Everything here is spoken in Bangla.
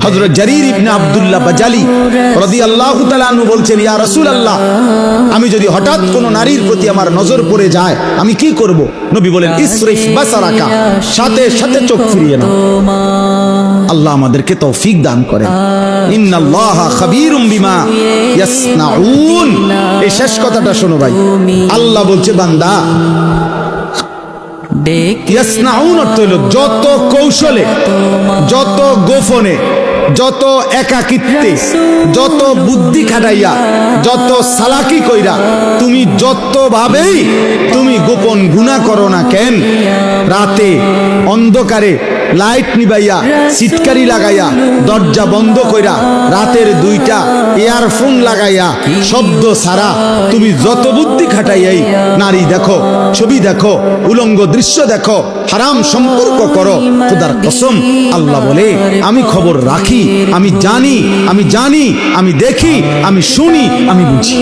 হযরত জারীর ইবনে আব্দুল্লাহ বাজালি রাদিয়াল্লাহু তাআলা আনহু বলছেন, ইয়া রাসূলুল্লাহ, আমি যদি হঠাৎ কোনো নারীর প্রতি আমার নজর পড়ে যায় আমি কি করব? নবী বলেন, ইসরিফ বাসারাকা, সাথে সাথে চোখ ফিরিয়ে নাও। আল্লাহ আমাদেরকে তৌফিক দান করেন। ইন্নাল্লাহা খাবীরুম বিমা ইয়াসনাউন। এই শেষ কথাটা শোনো ভাই, আল্লাহ বলছে, বান্দা, ইয়াসনাউন অর্থ হলো যত কৌশলে, যত গোপনে, যত একাকিত্বে, যত বুদ্ধি খাটাইয়া, যত সালাকি কইরা, তুমি যতভাবেই তুমি গোপন গুনাহ করো না কেন, রাতে অন্ধকারে লাইট নিবাইয়া, সিটকারি লাগাইয়া, দরজা বন্ধ কইরা, রাতের 2টা ইয়ারফোন লাগাইয়া, শব্দ ছাড়া তুমি যত বুদ্ধি খাটাইয়াই নারী দেখো, ছবি দেখো, উলঙ্গ দৃশ্য দেখো, হারাম সম্পর্ক করো, খোদার কসম আল্লাহ বলে, আমি খবর রাখি, আমি জানি, আমি দেখি, আমি শুনি, আমি বুঝি।